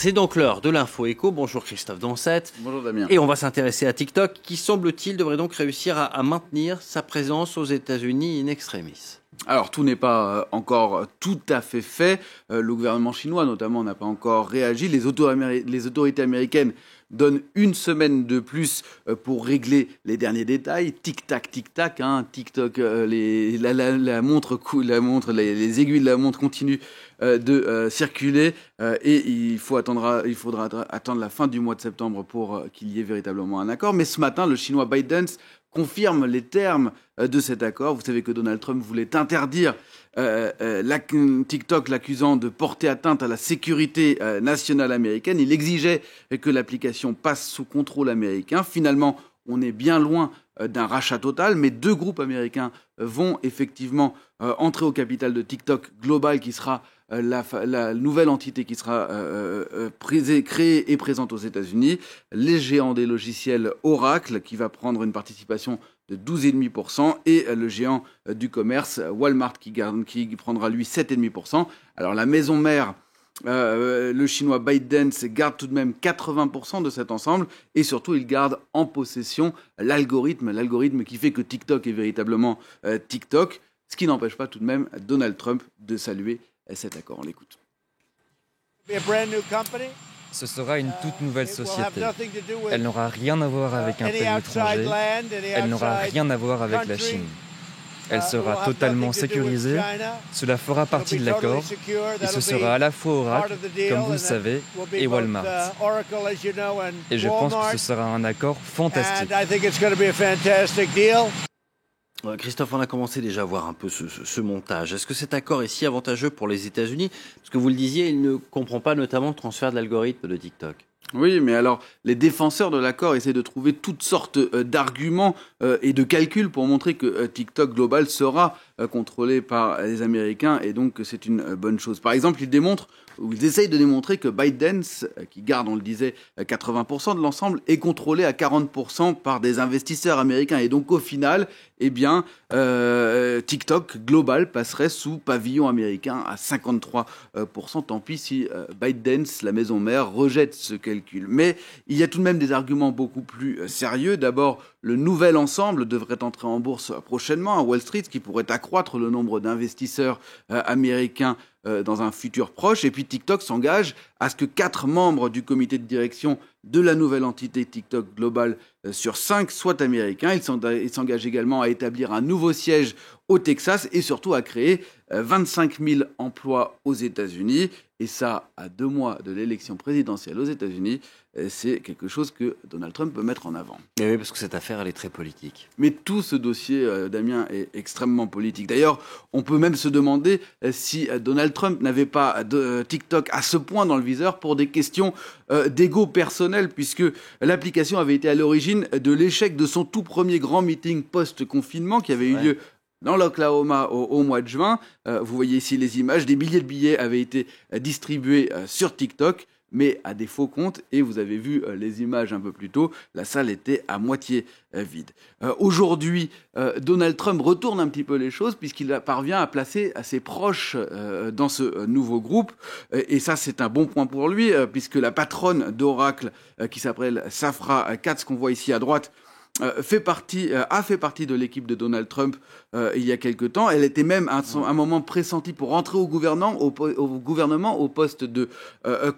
C'est donc l'heure de l'info éco. Bonjour Christophe Dansette. Bonjour Damien. Et on va s'intéresser à TikTok qui, semble-t-il, devrait donc réussir à maintenir sa présence aux États-Unis in extremis. Alors tout n'est pas encore tout à fait fait. Le gouvernement chinois notamment n'a pas encore réagi. Les autorités américaines donnent une semaine de plus pour régler les derniers détails. Tic-tac, tic-tac. TikTok, la montre, les aiguilles de la montre continuent de circuler et il faudra attendre la fin du mois de septembre pour qu'il y ait véritablement un accord. Mais ce matin, le Chinois ByteDance confirme les termes de cet accord. Vous savez que Donald Trump voulait interdire TikTok, l'accusant de porter atteinte à la sécurité nationale américaine. Il exigeait que l'application passe sous contrôle américain. Finalement, on est bien loin d'un rachat total, mais deux groupes américains vont effectivement entrer au capital de TikTok Global, qui sera la nouvelle entité qui sera créée et présente aux États-Unis, les géants des logiciels Oracle, qui va prendre une participation de 12,5%, et le géant du commerce Walmart, qui prendra lui 7,5%. Alors la maison mère, le chinois ByteDance, garde tout de même 80% de cet ensemble, et surtout il garde en possession l'algorithme qui fait que TikTok est véritablement TikTok, ce qui n'empêche pas tout de même Donald Trump de saluer cet accord. On l'écoute. Ce sera une toute nouvelle société. Elle n'aura rien à voir avec un pays étranger. Elle n'aura rien à voir avec la Chine. Elle sera totalement sécurisée. Cela fera partie de l'accord. Et ce sera à la fois Oracle, comme vous le savez, et Walmart. Et je pense que ce sera un accord fantastique. Christophe, on a commencé déjà à voir un peu ce montage. Est-ce que cet accord est si avantageux pour les États-Unis? Parce que vous le disiez, il ne comprend pas notamment le transfert de l'algorithme de TikTok. Oui, mais alors, les défenseurs de l'accord essaient de trouver toutes sortes d'arguments et de calculs pour montrer que TikTok Global sera contrôlé par les Américains et donc que c'est une bonne chose. Par exemple, ils essayent de démontrer que ByteDance, qui garde, on le disait, 80% de l'ensemble, est contrôlé à 40% par des investisseurs américains. Et donc, au final, TikTok Global passerait sous pavillon américain à 53%. Tant pis si ByteDance, la maison mère, rejette ce calcul. Mais il y a tout de même des arguments beaucoup plus sérieux. D'abord, le nouvel ensemble devrait entrer en bourse prochainement à Wall Street, ce qui pourrait accroître le nombre d'investisseurs américains dans un futur proche. Et puis TikTok s'engage à ce que 4 membres du comité de direction de la nouvelle entité TikTok Global sur 5 soient américains. Il s'engage également à établir un nouveau siège au Texas et surtout à créer 25 000 emplois aux États-Unis. Et ça, à 2 mois de l'élection présidentielle aux États-Unis, c'est quelque chose que Donald Trump peut mettre en avant. Et oui, parce que cette affaire, elle est très politique. Mais tout ce dossier, Damien, est extrêmement politique. D'ailleurs, on peut même se demander si Donald Trump n'avait pas TikTok à ce point dans le viseur pour des questions d'ego personnel, puisque l'application avait été à l'origine de l'échec de son tout premier grand meeting post-confinement qui avait eu lieu dans l'Oklahoma au mois de juin. Vous voyez ici les images. Des milliers de billets avaient été distribués sur TikTok, mais à des faux comptes. Et vous avez vu les images un peu plus tôt. La salle était à moitié vide. Aujourd'hui, Donald Trump retourne un petit peu les choses puisqu'il parvient à placer ses proches dans ce nouveau groupe. Et ça, c'est un bon point pour lui puisque la patronne d'Oracle, qui s'appelle Safra Catz, qu'on voit ici à droite, a fait partie de l'équipe de Donald Trump il y a quelque temps. Elle était même à un moment pressentie pour rentrer au gouvernement au poste de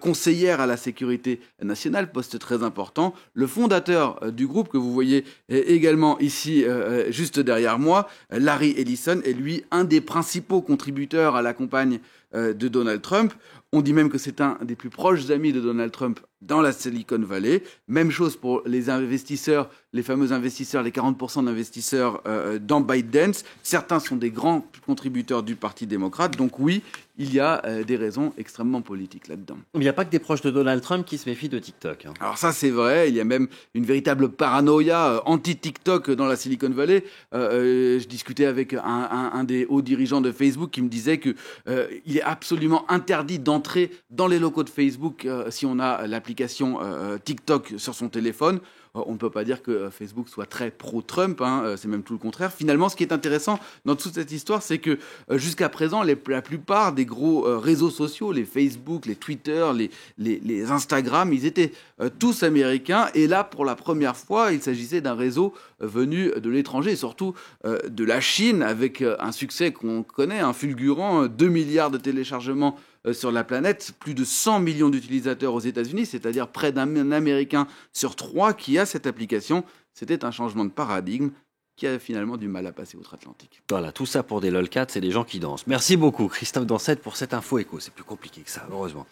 conseillère à la sécurité nationale, poste très important. Le fondateur du groupe que vous voyez également ici juste derrière moi, Larry Ellison, est lui un des principaux contributeurs à la campagne de Donald Trump. On dit même que c'est un des plus proches amis de Donald Trump dans la Silicon Valley. Même chose pour les investisseurs, les fameux investisseurs, les 40% d'investisseurs dans ByteDance. Certains sont des grands contributeurs du Parti démocrate. Donc oui, il y a des raisons extrêmement politiques là-dedans. Il n'y a pas que des proches de Donald Trump qui se méfient de TikTok. Alors ça, c'est vrai. Il y a même une véritable paranoïa anti-TikTok dans la Silicon Valley. Je discutais avec un des hauts dirigeants de Facebook qui me disait qu'il est absolument interdit d'entrer dans les locaux de Facebook si on a l'application TikTok sur son téléphone. on ne peut pas dire que Facebook soit très pro-Trump, c'est même tout le contraire. Finalement, ce qui est intéressant dans toute cette histoire, c'est que jusqu'à présent, la plupart des gros réseaux sociaux, les Facebook, les Twitter, les Instagram, ils étaient tous américains. Et là, pour la première fois, il s'agissait d'un réseau venu de l'étranger, et surtout de la Chine, avec un succès qu'on connaît, fulgurant, 2 milliards de téléchargements sur la planète, plus de 100 millions d'utilisateurs aux États-Unis, c'est-à-dire près d'un Américain sur 3 qui a cette application. C'était un changement de paradigme qui a finalement du mal à passer outre-Atlantique. Voilà, tout ça pour des lolcats, c'est des gens qui dansent. Merci beaucoup Christophe Dansette pour cette info éco. C'est plus compliqué que ça, heureusement.